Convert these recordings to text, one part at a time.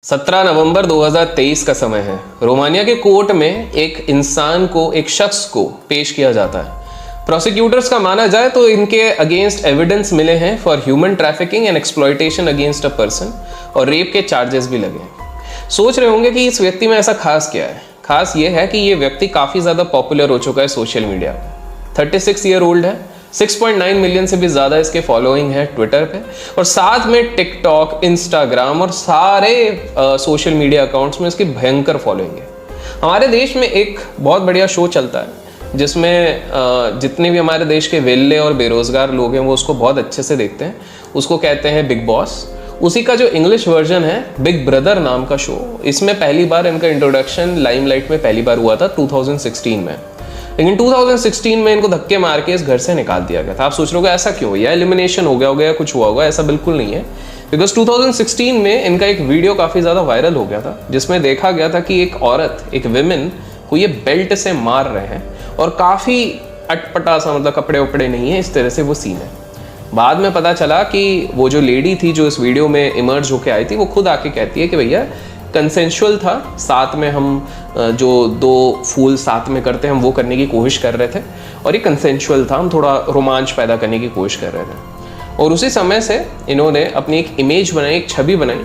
17 नवंबर 2023 का समय है। रोमानिया के कोर्ट में एक शख्स को पेश किया जाता है। प्रोसिक्यूटर्स का माना जाए तो इनके अगेंस्ट एविडेंस मिले हैं for human trafficking and exploitation against a person और रेप के चार्जेस भी लगे हैं। सोच रहे होंगे कि इस व्यक्ति में ऐसा खास क्या है। खास ये है कि ये व्यक्ति काफ़ी ज़्यादा पॉपुलर हो चुका है सोशल मीडिया पर। 36 ईयर ओल्ड है, 6.9 मिलियन से भी ज़्यादा इसके फॉलोइंग है ट्विटर पे, और साथ में टिकटॉक, इंस्टाग्राम और सारे सोशल मीडिया अकाउंट्स में इसकी भयंकर फॉलोइंग है। हमारे देश में एक बहुत बढ़िया शो चलता है जिसमें जितने भी हमारे देश के वेल्ले और बेरोजगार लोग हैं वो उसको बहुत अच्छे से देखते हैं। उसको कहते हैं बिग बॉस। उसी का जो इंग्लिश वर्जन है बिग ब्रदर नाम का शो, इसमें पहली बार इनका इंट्रोडक्शन लाइमलाइट में पहली बार हुआ था 2016 में। लेकिन 2016 में इनको धक्के मार के इस घर से निकाल दिया गया था। आप सोच रहे हो ऐसा क्यों, या एलिमिनेशन हो गया या कुछ हुआ होगा? ऐसा बिल्कुल नहीं है। बिकॉज 2016 में इनका एक वीडियो काफ़ी ज़्यादा वायरल हो गया था जिसमें देखा गया था कि एक औरत, एक विमेन को ये बेल्ट से मार रहे हैं और काफ़ी अटपटा सा, मतलब कपड़े उपड़े नहीं है, इस तरह से वो सीन है। बाद में पता चला कि वो जो लेडी थी जो इस वीडियो में इमर्ज होके आई थी वो खुद आके कहती है कि भैया कंसेंशुअल था, साथ में हम जो दो फूल साथ में करते हैं हम वो करने की कोशिश कर रहे थे और ये कंसेंशुअल था, हम थोड़ा रोमांच पैदा करने की कोशिश कर रहे थे। और उसी समय से इन्होंने अपनी एक इमेज बनाई, एक छवि बनाई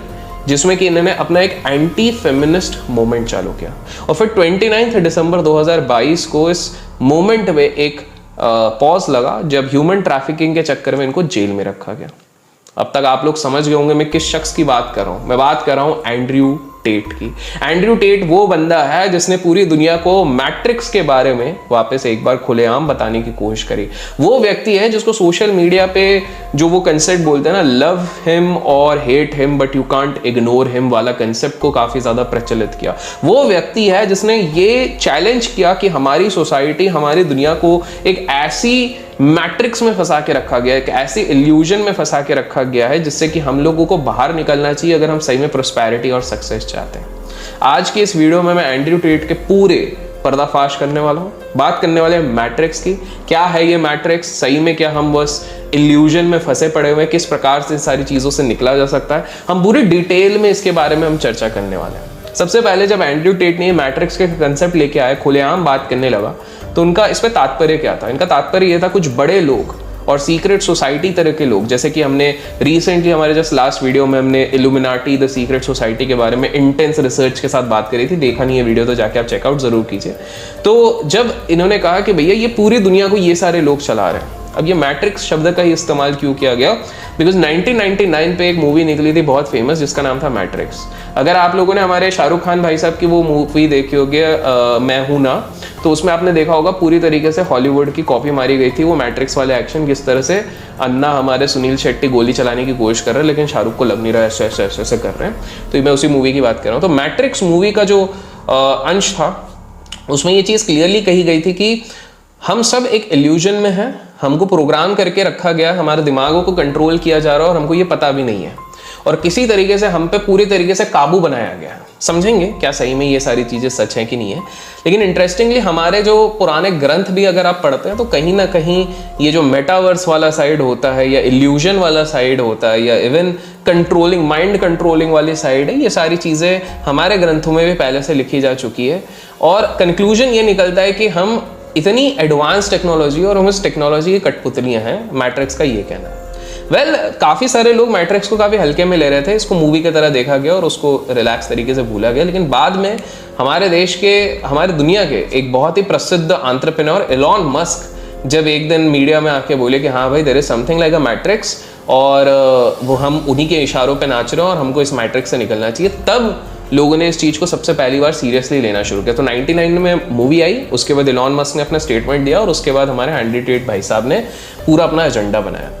जिसमें कि इन्होंने अपना एक एंटी फेमिनिस्ट मूवमेंट चालू किया। और फिर 29 दिसंबर 2022 को इस मूवमेंट में एक पॉज लगा जब ह्यूमन ट्रैफिकिंग के चक्कर में इनको जेल में रखा गया। अब तक आप लोग समझ गए होंगे मैं किस शख्स की बात कर रहा हूं। मैं बात कर रहा हूं एंड्रयू टेट की। एंड्रयू टेट वो बंदा है जिसने पूरी दुनिया को मैट्रिक्स के बारे में वापस एक बार खुलेआम बताने की कोशिश करी। वो व्यक्ति है जिसको सोशल मीडिया पे जो वो कंसेप्ट बोलते हैं ना, लव हिम और hate him but you can't ignore him वाला कंसेप्ट को काफी ज्यादा प्रचलित किया। वो व्यक्ति है जिसने ये चैलेंज किया कि हमारी सोसाइटी, हमारी दुनिया को एक ऐसी मैट्रिक्स में फंसा के रखा गया है, एक ऐसी इल्यूजन में फंसा के रखा गया है जिससे कि हम लोगों को बाहर निकलना चाहिए अगर हम सही में प्रोस्पेरिटी और सक्सेस चाहते हैं। आज की इस वीडियो में मैं एंड्रयू टेट के पूरे पर्दाफाश करने वाला हूँ। बात करने वाले हैं मैट्रिक्स की। क्या है ये मैट्रिक्स, सही में क्या हम बस इल्यूजन में फंसे पड़े हुए हैं, किस प्रकार से सारी चीज़ों से निकला जा सकता है, हम पूरी डिटेल में इसके बारे में हम चर्चा करने वाले हैं। सबसे पहले जब एंड्रयू टेट ने मैट्रिक्स के कंसेप्ट लेके आए, खुलेआम बात करने लगा, तो उनका इस पे तात्पर्य क्या था? इनका तात्पर्य ये था कुछ बड़े लोग और सीक्रेट सोसाइटी तरह के लोग, जैसे कि हमने रिसेंटली हमारे जस्ट लास्ट वीडियो में हमने इल्यूमिनाटी द सीक्रेट सोसाइटी के बारे में इंटेंस रिसर्च के साथ बात करी थी। देखा नहीं है वीडियो तो जाके आप चेकआउट जरूर कीजिए। तो जब इन्होंने कहा कि भैया ये पूरी दुनिया को ये सारे लोग चला रहे हैं, अब ये मैट्रिक्स शब्द का ही इस्तेमाल क्यों किया गया? बिकॉज 1999 पे एक मूवी निकली थी बहुत फेमस जिसका नाम था मैट्रिक्स। अगर आप लोगों ने हमारे शाहरुख खान भाई साहब की वो मूवी देखी होगी मैं हूं ना, तो उसमें आपने देखा होगा पूरी तरीके से हॉलीवुड की कॉपी मारी गई थी। वो मैट्रिक्स वाले एक्शन किस तरह से अन्ना हमारे सुनील शेट्टी गोली चलाने की कोशिश कर रहे हैं लेकिन शाहरुख को लग नहीं रहा है, ऐसे ऐसे ऐसे ऐसे कर रहे हैं। तो मैं उसी मूवी की बात कर रहा हूँ। तो मैट्रिक्स मूवी का जो अंश था उसमें ये चीज़ क्लियरली कही गई थी कि हम सब एक इल्यूजन में हैं, हमको प्रोग्राम करके रखा गया, हमारे दिमागों को कंट्रोल किया जा रहा है और हमको ये पता भी नहीं है, और किसी तरीके से हम पे पूरी तरीके से काबू बनाया गया है। समझेंगे क्या सही में ये सारी चीज़ें सच हैं कि नहीं है। लेकिन इंटरेस्टिंगली हमारे जो पुराने ग्रंथ भी अगर आप पढ़ते हैं तो कहीं ना कहीं ये जो मेटावर्स वाला साइड होता है या इल्यूजन वाला साइड होता है या इवन कंट्रोलिंग, माइंड कंट्रोलिंग वाली साइड है, ये सारी चीज़ें हमारे ग्रंथों में भी पहले से लिखी जा चुकी है। और कंक्लूजन ये निकलता है कि हम इतनी एडवांस टेक्नोलॉजी और हम इस टेक्नोलॉजी की कठपुतलियां हैं, मैट्रिक्स का ये कहना है। काफ़ी सारे लोग मैट्रिक्स को काफ़ी हल्के में ले रहे थे, इसको मूवी की तरह देखा गया और उसको रिलैक्स तरीके से भूला गया। लेकिन बाद में हमारे देश के, हमारे दुनिया के एक बहुत ही प्रसिद्ध एंटरप्रेन्योर एलॉन मस्क जब एक दिन मीडिया में आके बोले कि हाँ भाई there is something like a matrix और वो हम उन्हीं के इशारों पे नाच रहे हैं और हमको इस मैट्रिक्स से निकलना चाहिए, तब लोगों ने इस चीज़ को सबसे पहली बार सीरियसली लेना शुरू किया। तो 99 में मूवी आई, उसके बाद एलॉन मस्क ने अपना स्टेटमेंट दिया और उसके बाद हमारे एंड्रयू टेट भाई साहब ने पूरा अपना एजेंडा बनाया।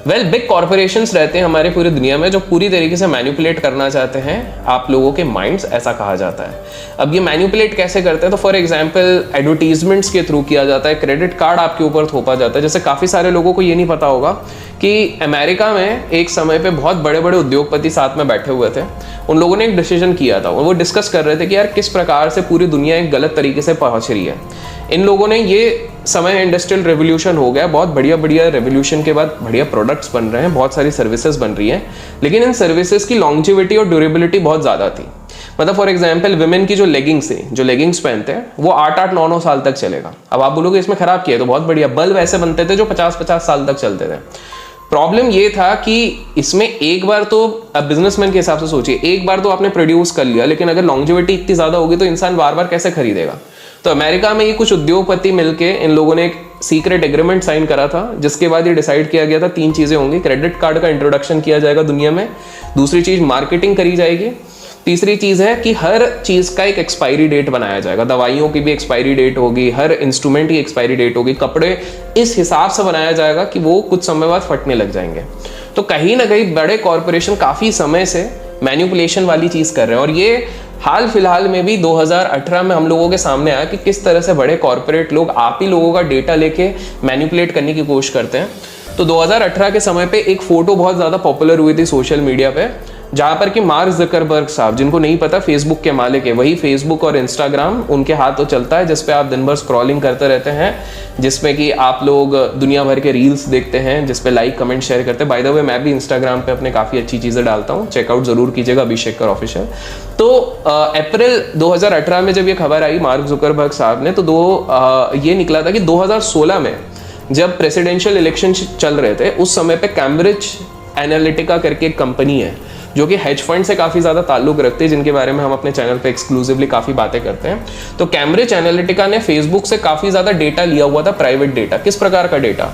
बिग कॉर्पोरेशंस रहते हैं हमारे पूरी दुनिया में जो पूरी तरीके से मैनिपुलेट करना चाहते हैं आप लोगों के माइंड्स, ऐसा कहा जाता है। अब ये मैनिपुलेट कैसे करते हैं? तो फॉर एग्जांपल एडवर्टीजमेंट्स के थ्रू किया जाता है, क्रेडिट कार्ड आपके ऊपर थोपा जाता है। जैसे काफ़ी सारे लोगों को ये नहीं पता होगा कि अमेरिका में एक समय पे बहुत बड़े बड़े उद्योगपति साथ में बैठे हुए थे। उन लोगों ने एक डिसीजन किया था, वो डिस्कस कर रहे थे कि यार किस प्रकार से पूरी दुनिया एक गलत तरीके से पहुंच रही है। इन लोगों ने ये समय इंडस्ट्रियल रेवोल्यूशन हो गया, बहुत बढ़िया बढ़िया रेवोल्यूशन के बाद बढ़िया प्रोडक्ट्स बन रहे हैं, बहुत सारी सर्विसेज बन रही हैं, लेकिन इन सर्विसेज की लॉन्जिविटी और ड्यूरेबिलिटी बहुत ज़्यादा थी। मतलब फॉर एग्जाम्पल विमेन की जो लेगिंग्स पहनते हैं वो 8-8, 9-9 साल तक चलेगा। अब आप बोलोगे इसमें खराब किया है, तो बहुत बढ़िया। बल्ब ऐसे बनते थे जो 50-50 साल तक चलते थे। प्रॉब्लम ये था कि इसमें एक बार तो, अब बिजनेसमैन के हिसाब से सोचिए, एक बार तो आपने प्रोड्यूस कर लिया, लेकिन अगर लॉन्जिविटी इतनी ज़्यादा होगी तो इंसान बार बार कैसे खरीदेगा। तो अमेरिका में ये कुछ उद्योगपति मिलके इन लोगों ने एक सीक्रेट एग्रीमेंट साइन करा था, जिसके बाद ये डिसाइड किया गया था 3 चीज़ें होंगी। क्रेडिट कार्ड का इंट्रोडक्शन किया जाएगा दुनिया में, दूसरी चीज़ मार्केटिंग करी जाएगी, तीसरी चीज़ है कि हर चीज़ का एक एक्सपायरी डेट बनाया जाएगा। दवाइयों की भी एक्सपायरी डेट होगी, हर इंस्ट्रूमेंट की एक्सपायरी डेट होगी, कपड़े इस हिसाब से बनाया जाएगा कि वो कुछ समय बाद फटने लग जाएंगे। तो कहीं ना कहीं बड़े कॉरपोरेशन काफ़ी समय से मैनिपुलेशन वाली चीज़ कर रहे हैं, और ये हाल फिलहाल में भी 2018 में हम लोगों के सामने आया कि किस तरह से बड़े कॉरपोरेट लोग आप ही लोगों का डेटा लेके मैनिपुलेट करने की कोशिश करते हैं। तो 2018 के समय पे एक फोटो बहुत ज़्यादा पॉपुलर हुई थी सोशल मीडिया पे, जहाँ पर कि मार्क ज़करबर्ग साहब, जिनको नहीं पता फेसबुक के मालिक है, वही फेसबुक और इंस्टाग्राम उनके हाथ तो चलता है, जिसपे आप दिन भर स्क्रॉलिंग करते रहते हैं, जिसमें कि आप लोग दुनिया भर के रील्स देखते हैं, जिसपे लाइक कमेंट शेयर करते हैं। बाय द वे मैं भी इंस्टाग्राम पे अपने काफ़ी अच्छी चीज़ें डालता हूँ, चेकआउट ज़रूर कीजिएगा अभिषेकर ऑफिशियल। तो अप्रैल 2018 में जब ये खबर आई मार्क ज़करबर्ग साहब ने, तो ये निकला था कि 2016 में जब प्रेसिडेंशियल इलेक्शन चल रहे थे, उस समय पे कैम्ब्रिज एनालिटिका करके एक कंपनी है जो कि हेज फंड से काफ़ी ज़्यादा ताल्लुक रखते हैं, जिनके बारे में हम अपने चैनल पे एक्सक्लूसिवली काफ़ी बातें करते हैं। तो कैम्ब्रिज एनालिटिका ने फेसबुक से काफ़ी ज़्यादा डेटा लिया हुआ था, प्राइवेट डेटा। किस प्रकार का डेटा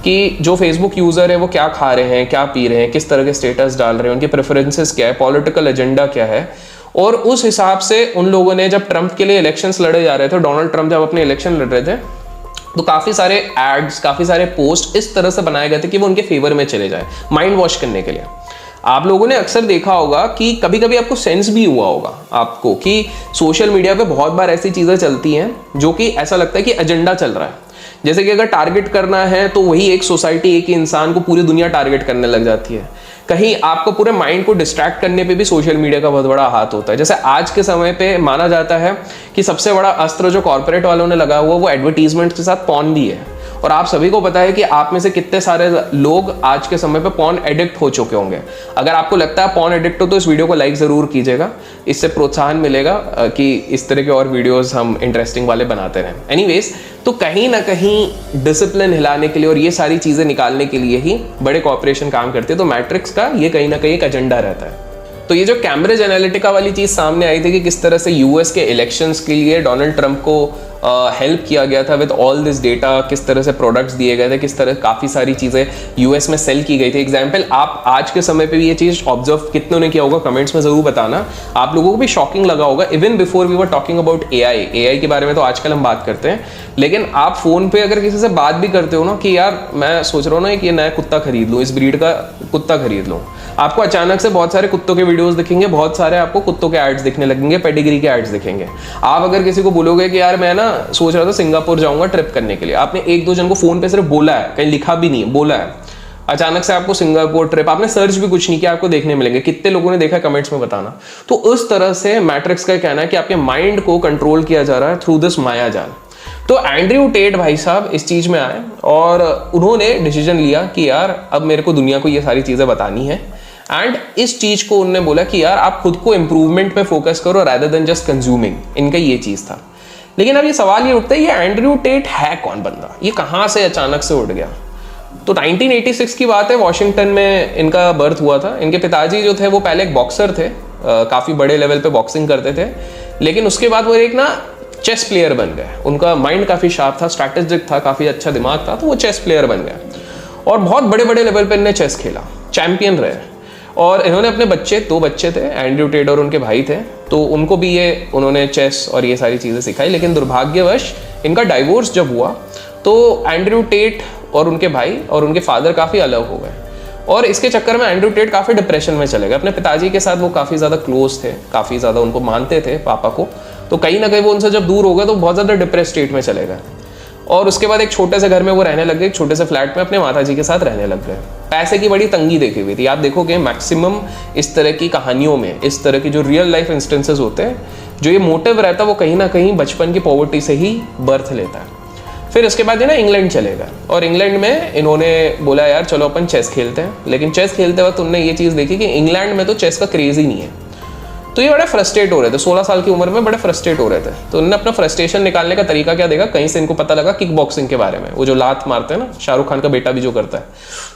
कि जो फेसबुक यूज़र है वो क्या खा रहे हैं, क्या पी रहे हैं, किस तरह के स्टेटस डाल रहे हैं, उनके प्रेफरेंसेस क्या है, पॉलिटिकल एजेंडा क्या है। और उस हिसाब से उन लोगों ने, जब ट्रंप के लिए इलेक्शंस लड़े जा रहे थे, डोनाल्ड ट्रंप जब अपने इलेक्शन लड़ रहे थे, तो काफ़ी सारे एड्स, काफ़ी सारे पोस्ट इस तरह से बनाए गए थे कि वो उनके फेवर में चले जाए, माइंड वॉश करने के लिए। आप लोगों ने अक्सर देखा होगा कि कभी कभी आपको सेंस भी हुआ होगा आपको कि सोशल मीडिया पे बहुत बार ऐसी चीज़ें चलती हैं जो कि ऐसा लगता है कि एजेंडा चल रहा है। जैसे कि अगर टारगेट करना है तो वही एक सोसाइटी, एक ही इंसान को पूरी दुनिया टारगेट करने लग जाती है। कहीं आपको पूरे माइंड को डिस्ट्रैक्ट करने पे भी सोशल मीडिया का बहुत बड़ा हाथ होता है। जैसे आज के समय पे माना जाता है कि सबसे बड़ा अस्त्र जो कॉर्पोरेट वालों ने लगा हुआ वो एडवर्टीजमेंट के साथ पॉर्न भी है। और आप सभी को पता है कि आप में से कितने सारे लोग आज के समय पे पॉर्न एडिक्ट हो चुके होंगे। अगर आपको लगता है पॉर्न एडिक्ट हो तो इस वीडियो को लाइक ज़रूर कीजिएगा, इससे प्रोत्साहन मिलेगा कि इस तरह के और वीडियोस हम इंटरेस्टिंग वाले बनाते रहें। एनीवेज, तो कहीं ना कहीं डिसिप्लिन हिलाने के लिए और ये सारी चीज़ें निकालने के लिए ही बड़े कॉर्पोरेशन काम करते हैं। तो मैट्रिक्स का ये कहीं ना कहीं एक एजेंडा रहता है। तो ये जो कैम्ब्रिज एनालिटिका वाली चीज़ सामने आई थी कि किस तरह से यूएस के इलेक्शंस के लिए डोनाल्ड ट्रंप को हेल्प किया गया था विद ऑल दिस डेटा, किस तरह से प्रोडक्ट्स दिए गए थे, किस तरह काफ़ी सारी चीज़ें यूएस में सेल की गई थी। एग्जाम्पल, आप आज के समय पे भी ये चीज़ ऑब्जर्व कितनों ने किया होगा, कमेंट्स में ज़रूर बताना। आप लोगों को भी शॉकिंग लगा होगा। Even before we were talking about AI के बारे में तो आजकल हम बात करते हैं, लेकिन आप फ़ोन पे अगर किसी से बात भी करते हो ना कि यार मैं सोच रहा हूँ ना कि ये नया कुत्ता खरीद लूँ, इस ब्रीड का कुत्ता खरीद लूँ, आपको अचानक से बहुत सारे कुत्तों के वीडियोस दिखेंगे, बहुत सारे आपको कुत्तों के एड्स दिखने लगेंगे, पेडिग्री के एड्स दिखेंगे। आप अगर किसी को बोलोगे कि यार मैं ना सोच रहा था सिंगापुर जाऊंगा ट्रिप करने के लिए, आपने 1-2 जन को फोन पे सिर्फ बोला है, कहीं लिखा भी नहीं, बोला है, अचानक से आपको सिंगापुर ट्रिप, आपने सर्च भी कुछ नहीं किया, आपको देखने मिलेंगे। कितने लोगों ने देखा कमेंट्स में बताना। तो उस तरह से मैट्रिक्स का कहना है कि आपके माइंड को कंट्रोल किया जा रहा है थ्रू दिस माया जाल। तो एंड्रयू टेट भाई साहब इस चीज में आए और उन्होंने डिसीजन लिया कि यार अब मेरे को दुनिया को ये सारी चीजें बतानी है। एंड इस चीज को उन्होंने बोला कि यार आप खुद को इंप्रूवमेंट पे फोकस करो रादर देन जस्ट कंज्यूमिंग। इनका ये चीज था। लेकिन अब ये सवाल ये उठता है, ये एंड्रयू टेट है कौन बंदा, ये कहाँ से अचानक से उठ गया। तो 1986 की बात है, वॉशिंगटन में इनका बर्थ हुआ था। इनके पिताजी जो थे वो पहले एक बॉक्सर थे, काफ़ी बड़े लेवल पे बॉक्सिंग करते थे, लेकिन उसके बाद वो एक ना चेस प्लेयर बन गए। उनका माइंड काफ़ी शार्प था, स्ट्रैटेजिक था, काफ़ी अच्छा दिमाग था, तो वो चेस प्लेयर बन गए और बहुत बड़े बड़े लेवल पे इन्होंने चेस खेला, चैंपियन रहे। और इन्होंने अपने बच्चे, 2 बच्चे थे, एंड्रयू टेट और उनके भाई थे, तो उनको भी ये उन्होंने चेस और ये सारी चीज़ें सिखाई। लेकिन दुर्भाग्यवश इनका डाइवोर्स जब हुआ तो एंड्रयू टेट और उनके भाई और उनके फादर काफ़ी अलग हो गए और इसके चक्कर में एंड्रयू टेट काफ़ी डिप्रेशन में चले गए। अपने पिताजी के साथ वो काफ़ी ज़्यादा क्लोज थे, काफ़ी ज़्यादा उनको मानते थे पापा को, तो कहीं ना कहीं वो उनसे जब दूर हो गए तो बहुत ज़्यादा डिप्रेस स्टेट में चले गए। और उसके बाद एक छोटे से घर में वो रहने लग गए, एक छोटे से फ्लैट में अपने माता जी के साथ रहने लग गए। पैसे की बड़ी तंगी देखी हुई थी। आप देखोगे मैक्सिमम इस तरह की कहानियों में, इस तरह की जो रियल लाइफ इंस्टेंसेस होते हैं, जो ये मोटिव रहता है वो कहीं ना कहीं बचपन की पॉवर्टी से ही बर्थ लेता है। फिर उसके बाद ये ना इंग्लैंड चले गए और इंग्लैंड में इन्होंने बोला यार चलो अपन चेस खेलते हैं। लेकिन चेस खेलते वक्त उन्होंने ये चीज़ देखी कि इंग्लैंड में तो चेस का क्रेज ही नहीं है। तो ये बड़े फ्रस्ट्रेट हो रहे थे, 16 साल की उम्र में बड़े फ्रस्ट्रेट हो रहे थे। तो उन्होंने अपना फ्रस्ट्रेशन निकालने का तरीका क्या देखा, कहीं से इनको पता लगा किक बॉक्सिंग के बारे में, वो जो लात मारते हैं ना, शाहरुख खान का बेटा भी जो करता है।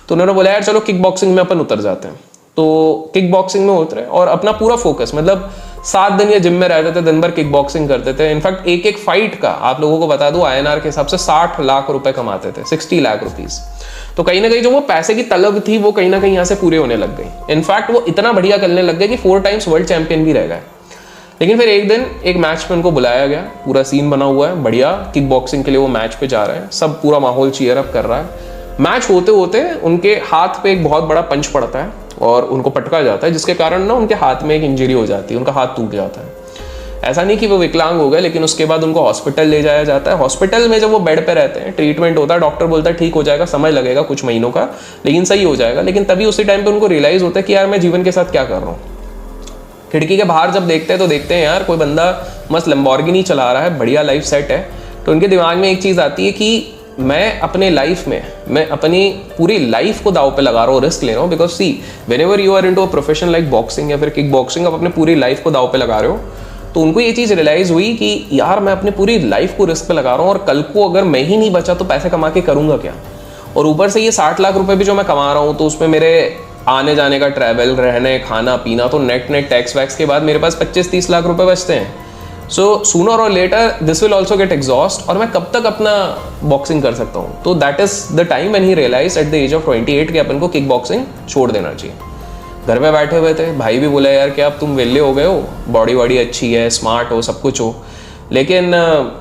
तो उन्होंने बोला यार चलो किक बॉक्सिंग में अपन उतर जाते हैं। तो किक बॉक्सिंग में उतरे और अपना पूरा फोकस, मतलब 7 दिन ये जिम में रहते थे, दिन भर किक बॉक्सिंग करते थे। इनफैक्ट एक एक फाइट का आप लोगों को बता दूं INR के हिसाब से 60 लाख रुपए कमाते थे, 60 लाख रुपीस। तो कहीं ना कहीं जो वो पैसे की तलब थी वो कहीं ना कहीं यहाँ से पूरे होने लग गई। इनफैक्ट वो इतना बढ़िया करने लग गए कि 4 टाइम्स वर्ल्ड चैंपियन भी रह गए। लेकिन फिर एक दिन एक मैच में उनको बुलाया गया, पूरा सीन बना हुआ है बढ़िया, किक बॉक्सिंग के लिए वो मैच पे जा रहे हैं, सब पूरा माहौल चीयर अप कर रहा है। मैच होते होते उनके हाथ पे एक बहुत बड़ा पंच पड़ता है और उनको पटका जाता है, जिसके कारण ना उनके हाथ में एक इंजरी हो जाती है, उनका हाथ टूट जाता है। ऐसा नहीं कि वो विकलांग हो गए, लेकिन उसके बाद उनको हॉस्पिटल ले जाया जाता है। हॉस्पिटल में जब वो बेड पे रहते हैं, ट्रीटमेंट होता है, डॉक्टर बोलता है ठीक हो जाएगा, समय लगेगा कुछ महीनों का, लेकिन सही हो जाएगा। लेकिन तभी उसी टाइम पे उनको रियलाइज होता है कि यार मैं जीवन के साथ क्या कर रहा हूँ। खिड़की के बाहर जब देखते हैं तो देखते हैं यार कोई बंदा मस्त लैम्बोर्गिनी चला रहा है, बढ़िया लाइफ सेट है। तो उनके दिमाग में एक चीज़ आती है कि मैं अपने लाइफ में, मैं अपनी पूरी लाइफ को दाव पे लगा रहा हूँ, रिस्क ले रहा हूँ। Because see whenever you are into a profession like boxing या फिर किक बॉक्सिंग, आप अपने पूरी लाइफ को दाव पे लगा रहे हो। तो उनको ये चीज़ रियलाइज हुई कि यार मैं अपनी पूरी लाइफ को रिस्क पे लगा रहा हूँ और कल को अगर मैं ही नहीं बचा तो पैसे कमा के करूँगा क्या। और ऊपर से ये 60 लाख रुपए भी जो मैं कमा रहा हूँ, तो उसमें मेरे आने जाने का ट्रैवल, रहने, खाना पीना, तो नेट टैक्स वैक्स के बाद मेरे पास 25-30 लाख रुपए बचते हैं। So sooner or later this will also get exhaust, और मैं कब तक अपना बॉक्सिंग कर सकता हूँ। तो that is the time when he realize at the age of 28 कि अपन को किक बॉक्सिंग छोड़ देना चाहिए। घर में बैठे हुए थे, भाई भी बोला यार क्या अब तुम वेले हो गए हो, बॉडी वॉडी अच्छी है, स्मार्ट हो, सब कुछ हो, लेकिन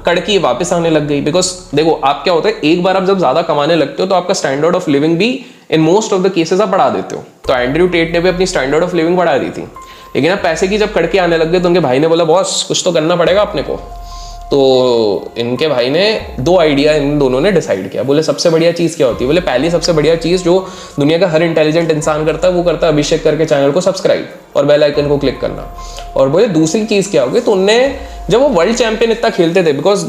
कड़की वापस आने लग गई। बिकॉज देखो आप क्या होता है, एक बार आप जब ज्यादा कमाने लगते हो तो आपका स्टैंडर्ड ऑफ लिविंग भी in most of the cases आप बढ़ा देते हो। तो एंड्रयू टेट ने भी अपनी स्टैंडर्ड ऑफ लिविंग बढ़ा दी थी। लेकिन अब पैसे की जब कड़के आने लग गए तो उनके भाई ने बोला बॉस कुछ तो करना पड़ेगा अपने को। तो इनके भाई ने 2 आइडिया इन दोनों ने डिसाइड किया। बोले सबसे बढ़िया चीज़ क्या होती है, बोले पहली सबसे बढ़िया चीज़ जो दुनिया का हर इंटेलिजेंट इंसान करता है वो करता है अभिषेक करके चैनल को सब्सक्राइब और बेल आइकन को क्लिक करना। और बोले दूसरी चीज़ क्या होगी, तो उनने जब वो वर्ल्ड चैंपियन इतना खेलते थे, बिकॉज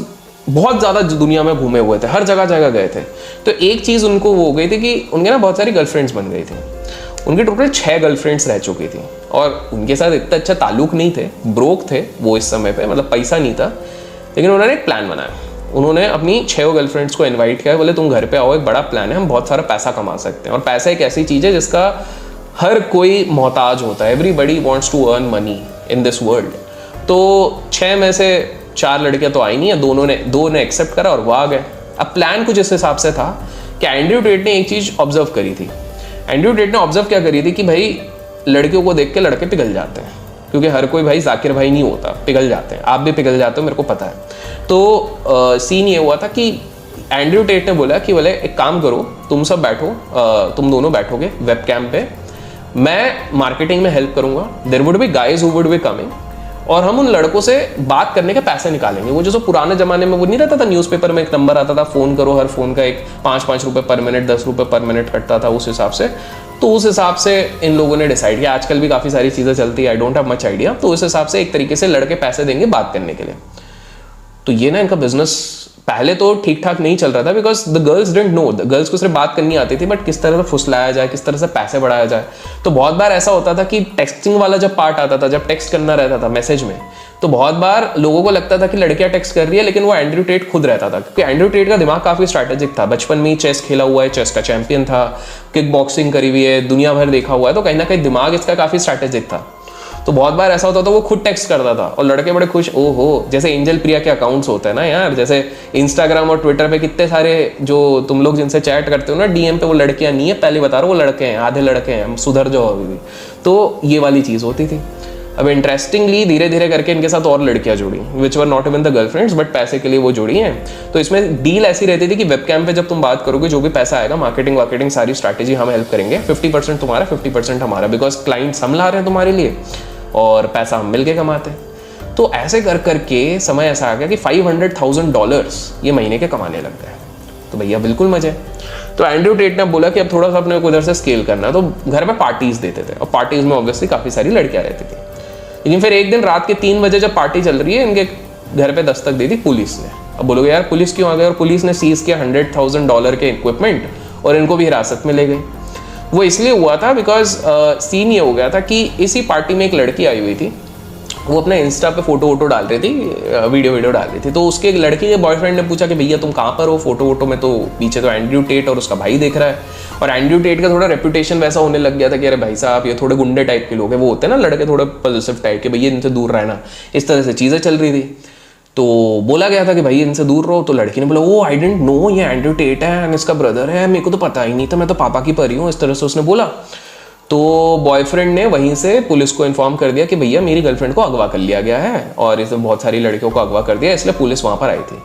बहुत ज़्यादा दुनिया में घूमे हुए थे, हर जगह जगह गए थे, तो एक चीज़ उनको वो हो गई थी कि उनके ना बहुत सारी गर्लफ्रेंड्स बन गई थी। उनके टोटल 6 गर्लफ्रेंड्स रह चुकी थी और उनके साथ इतना अच्छा ताल्लुक नहीं थे, ब्रोक थे वो इस समय पे, मतलब पैसा नहीं था। लेकिन उन्होंने एक प्लान बनाया, उन्होंने अपनी 6 गर्लफ्रेंड्स को इनवाइट किया, बोले तुम घर पे आओ, एक बड़ा प्लान है, हम बहुत सारा पैसा कमा सकते हैं। और पैसा एक ऐसी चीज़ है जिसका हर कोई मोहताज होता है, everybody wants to earn money in this world. तो 6 में से 4 लड़कियां तो आई नहीं है, 2 ने एक्सेप्ट करा और वो आ गए। अब प्लान कुछ इस हिसाब से था कि एंड्रयू टेट ने एक चीज़ ऑब्जर्व करी थी। एंड्रयू टेट ने ऑब्जर्व क्या करी थी कि भाई लड़कियों को देख के लड़के पिघल जाते हैं, क्योंकि हर कोई भाई जाकिर भाई नहीं होता, पिघल जाते हैं, आप भी पिघल जाते हो, मेरे को पता है। तो सीन ये हुआ था कि एंड्रयू टेट ने बोला कि बोले एक काम करो, तुम सब बैठो, तुम दोनों बैठोगे वेब कैम पे, मैं मार्केटिंग में हेल्प करूंगा, there would be guys who would be coming, और हम उन लड़कों से बात करने के पैसे निकालेंगे। वो जो पुराने जमाने में वो नहीं रहता था, न्यूज़पेपर में एक नंबर आता था, फ़ोन करो, हर फ़ोन का एक 5-5 रुपये पर मिनट, 10 रुपये पर मिनट कटता था उस हिसाब से। तो उस हिसाब से इन लोगों ने डिसाइड किया, आजकल भी काफ़ी सारी चीज़ें चलती है, I don't have much idea, तो उस हिसाब से एक तरीके से लड़के पैसे देंगे बात करने के लिए। तो ये ना इनका बिजनेस पहले तो ठीक ठाक नहीं चल रहा था, because the girls didn't know, the girls को सिर्फ बात करनी आती थी, बट किस तरह से फुसलाया जाए, किस तरह से पैसे बढ़ाया जाए। तो बहुत बार ऐसा होता था कि टेक्सटिंग वाला जब पार्ट आता था, जब टेक्स्ट करना रहता था मैसेज में, तो बहुत बार लोगों को लगता था कि लड़कियां टेक्स्ट कर रही है, लेकिन वो एंड्रयू टेट खुद रहता था, क्योंकि एंड्रयू टेट का दिमाग काफी स्ट्रैटेजिक था, बचपन में ही चेस खेला हुआ है, चेस का चैंपियन था, किक बॉक्सिंग करी हुई है, दुनिया भर देखा हुआ है, तो कहीं ना कहीं दिमाग इसका काफी स्ट्रैटेजिक था। तो बहुत बार ऐसा होता था वो खुद टेक्स्ट करता था और लड़के बड़े खुश, ओहो, जैसे एंजल प्रिया के अकाउंट्स होते हैं ना यार, जैसे इंस्टाग्राम और ट्विटर पे कितने सारे जो तुम लोग जिनसे चैट करते हो ना डीएम पे, वो लड़कियां नहीं है, पहले बता रहा हूँ, वो लड़के हैं, आधे लड़के हैं, सुधर जाओ अभी भी। तो ये वाली चीज़ होती थी। अब इंटरेस्टिंगली धीरे धीरे करके इनके साथ और लड़कियां जुड़ी, which were not even the girlfriends, but पैसे के लिए वो जुड़ी हैं। तो इसमें डील ऐसी रहती थी कि वेबकैम पे जब तुम बात करोगे, जो भी पैसा आएगा, मार्केटिंग सारी स्ट्रैटेजी हम हेल्प करेंगे, 50% तुम्हारा, 50% हमारा, बिकॉज क्लाइंट्स हम ला रहे हैं तुम्हारे लिए और पैसा हम मिलके कमाते हैं। तो ऐसे कर करके समय ऐसा आ गया कि $500,000 ये महीने के कमाने लग गए। तो भैया बिल्कुल मजे। तो एंड्रयू टेट ने बोला कि अब थोड़ा सा अपने को इधर से स्केल करना है, तो घर में पार्टीज देते थे और पार्टीज में ऑब्वियसली काफ़ी सारी लड़कियां रहती थी। लेकिन फिर एक दिन रात के 3 बजे जब पार्टी चल रही है, इनके घर पे दस्तक दी थी पुलिस ने। अब बोलोगे यार पुलिस क्यों आ गई, और पुलिस ने सीज किया $100,000 के इक्विपमेंट और इनको भी हिरासत में ले गई। वो इसलिए हुआ था बिकॉज सीन ये हो गया था कि इसी पार्टी में एक लड़की आई हुई थी, वो अपने इंस्टा पे फोटो वोटो डाल रही थी, वीडियो डाल रही थी। तो उसके एक लड़की के बॉयफ्रेंड ने पूछा कि भैया तुम कहाँ पर हो फोटो वोटो में, तो पीछे तो एंड्रयू टेट और उसका भाई देख रहा है। और एंड्रयू टेट का थोड़ा रेपुटेशन वैसा होने लग गया था कि अरे भाई साहब ये थोड़े गुंडे टाइप के लोग हैं, वो होते हैं ना लड़के थोड़े पॉजिटिव टाइप के, भैया इनसे दूर रहना, इस तरह से चीज़ें चल रही थी। तो बोला गया था कि भाई इनसे दूर रहो। तो लड़की ने बोला ओ आई डेंट नो ये एंड्रयू टेट है एंड इसका ब्रदर है, मेरे को तो पता ही नहीं था, मैं तो पापा की परी हूँ, इस तरह से उसने बोला। तो बॉयफ्रेंड ने वहीं से पुलिस को इन्फॉर्म कर दिया कि भैया मेरी गर्लफ्रेंड को अगवा कर लिया गया है और इसमें बहुत सारी लड़कियों को अगवा कर दिया, इसलिए पुलिस वहाँ पर आई थी।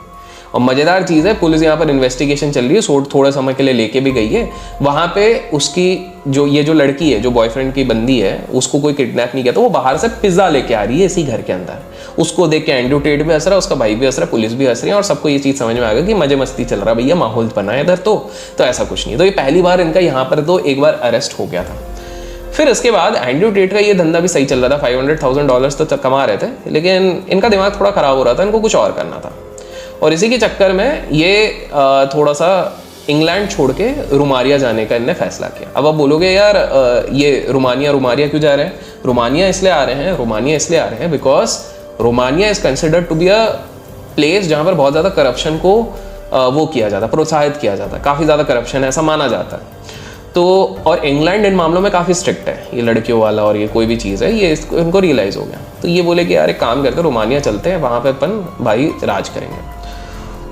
और मज़ेदार चीज़ है, पुलिस यहाँ पर इन्वेस्टिगेशन चल रही है, थोड़े समय के लिए लेके भी गई है वहाँ पे। उसकी जो लड़की है, जो बॉयफ्रेंड की बंदी है, उसको कोई किडनैप नहीं किया, तो वो बाहर से पिज्ज़ा लेके आ रही है इसी घर के अंदर। उसको देख के एंड्रयू टेट भी हंस रहा है, उसका भाई भी हंस रहा है, पुलिस भी हंस रही है और सबको ये चीज़ समझ में आ गया कि मजे मस्ती चल रहा है भैया, माहौल बना है इधर। तो ऐसा कुछ नहीं। तो ये पहली बार इनका यहाँ पर तो एक बार अरेस्ट हो गया था। फिर इसके बाद एंड्रयू टेट का ये धंधा भी सही चल रहा था, $500,000 तो कमा रहे थे, लेकिन इनका दिमाग थोड़ा ख़राब हो रहा था, इनको कुछ और करना था। और इसी के चक्कर में ये थोड़ा सा इंग्लैंड छोड़ के रोमानिया जाने का इनने फैसला किया। अब आप बोलोगे यार ये रोमानिया क्यों जा रहे हैं? रोमानिया इसलिए आ रहे हैं because Romania is considered to be a place जहाँ पर बहुत ज़्यादा करप्शन को वो किया जाता है, प्रोत्साहित किया जाता है, काफ़ी ज़्यादा करप्शन है ऐसा माना जाता है। तो और इंग्लैंड इन मामलों में काफ़ी स्ट्रिक्ट है, ये लड़कियों वाला और ये कोई भी चीज़ है, ये इनको रियलाइज़ हो गया। तो ये बोले कि यार एक काम करते रोमानिया चलते हैं, वहाँ पे अपन भाई राज करेंगे।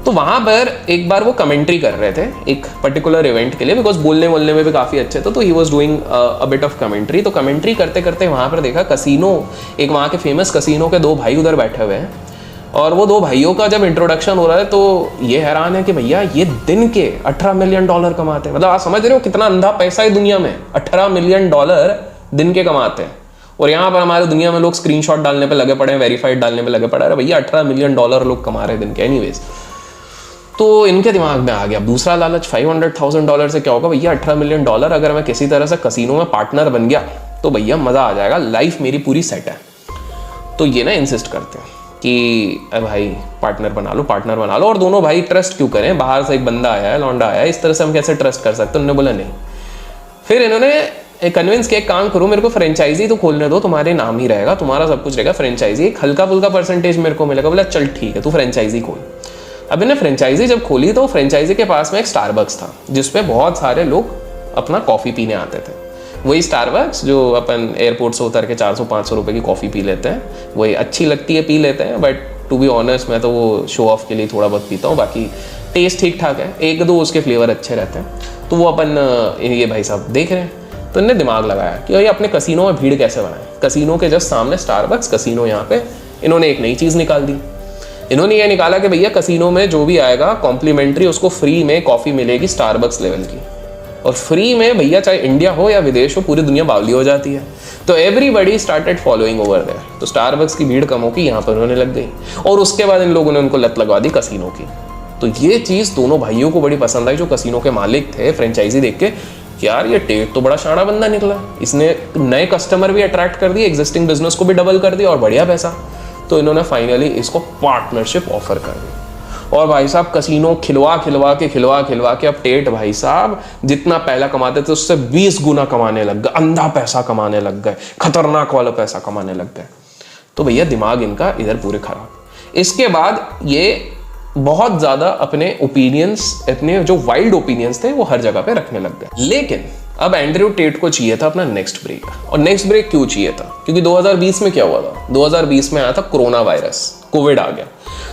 तो वहाँ पर एक बार वो कमेंट्री कर रहे थे एक पर्टिकुलर इवेंट के लिए, बिकॉज बोलने में भी काफ़ी अच्छे थे, तो he was doing a bit of commentary. तो कमेंट्री करते करते वहाँ पर देखा कसिनो, एक वहाँ के फेमस कसिनो के 2 भाई उधर बैठे हुए हैं। और वो 2 भाइयों का जब इंट्रोडक्शन हो रहा है तो ये हैरान है कि भैया ये दिन के $18 मिलियन कमाते हैं। मतलब आप समझ रहे हो कितना अंधा पैसा है दुनिया में, $18 मिलियन दिन के कमाते हैं। और यहाँ पर हमारे दुनिया में लोग स्क्रीनशॉट डालने पे लगे पड़े हैं, वेरीफाइड डालने पे लगे पड़े हैं। भैया $18 मिलियन लोग कमा रहे हैं दिन के। एनीवेज, तो इनके दिमाग में आ गया दूसरा लालच, $500,000 से क्या होगा भैया, $18 मिलियन अगर मैं किसी तरह से कसिनो में पार्टनर बन गया तो भैया मज़ा आ जाएगा, लाइफ मेरी पूरी सेट है। तो ये ना इंसिस्ट करते हैं कि भाई पार्टनर बना लो। और दोनों भाई ट्रस्ट क्यों करें, बाहर से एक बंदा आया है, लौंडा आया है, इस तरह से हम कैसे ट्रस्ट कर सकते हैं? उन्होंने बोला नहीं। फिर इन्होंने कन्विंस किया, एक काम करो मेरे को फ्रेंचाइजी तो खोलने दो, तुम्हारे नाम ही रहेगा, तुम्हारा सब कुछ रहेगा, फ्रेंचाइजी एक हल्का फुल्का परसेंटेज मेरे को मिलेगा। बोला चल ठीक है तू फ्रेंचाइजी खोल। अब इन्हें फ्रेंचाइजी जब खोली तो फ्रेंचाइजी के पास में एक स्टारबक्स था जिसपे बहुत सारे लोग अपना कॉफ़ी पीने आते थे। वही स्टारबक्स जो अपन एयरपोर्ट से उतर के 400-500 रुपए की कॉफ़ी पी लेते हैं, वही अच्छी लगती है पी लेते हैं, बट टू बी ऑनेस्ट मैं तो वो शो ऑफ के लिए थोड़ा बहुत पीता हूँ, बाकी टेस्ट ठीक ठाक है, 1-2 उसके फ्लेवर अच्छे रहते हैं। तो वो अपन ये भाई साहब देख रहे हैं, तो इन्हें दिमाग लगाया कि भाई अपने कसिनो में भीड़ कैसे बनाए। कसिनो के जस्ट सामने स्टारबक्स कसिनो, यहाँ पे इन्होंने एक नई चीज़ निकाल दी। इन्होंने ये निकाला कि भैया कसिनो में जो भी आएगा कॉम्प्लीमेंट्री उसको फ्री में कॉफ़ी मिलेगी स्टारबक्स लेवल की, और फ्री में भैया चाहे इंडिया हो या विदेश हो पूरी दुनिया बावली हो जाती है। तो everybody started following over there. तो स्टारबक्स की भीड़ कम होगी, यहाँ पर उन्होंने लग गई, और उसके बाद इन लोगों ने उनको लत लगवा दी कसिनो की। तो ये चीज़ दोनों भाइयों को बड़ी पसंद आई जो कसिनो के मालिक थे, फ्रेंचाइजी देख के यार ये टेट तो बड़ा शाना बंदा निकला, इसने नए कस्टमर भी अट्रैक्ट कर दिए, एग्जिस्टिंग बिजनेस को भी डबल कर दिया और बढ़िया पैसा। तो इन्होंने फाइनली इसको पार्टनरशिप ऑफर कर दी। और भाई साहब कसिनो खिलवा के अब टेट भाई साहब जितना पहला कमाते थे उससे 20 गुना कमाने लग गए, अंधा पैसा कमाने लग गए, खतरनाक वाला पैसा कमाने लग गए। तो भैया दिमाग इनका इधर पूरे खराब। इसके बाद ये बहुत ज़्यादा अपने ओपिनियंस, अपने जो वाइल्ड ओपिनियंस थे वो हर जगह पे रखने लग गए। लेकिन अब एंड्रयू टेट को चाहिए था अपना नेक्स्ट ब्रेक। और नेक्स्ट ब्रेक क्यों चाहिए था? क्योंकि 2020 में क्या हुआ था, 2020 में आया था कोरोना वायरस, कोविड आ गया।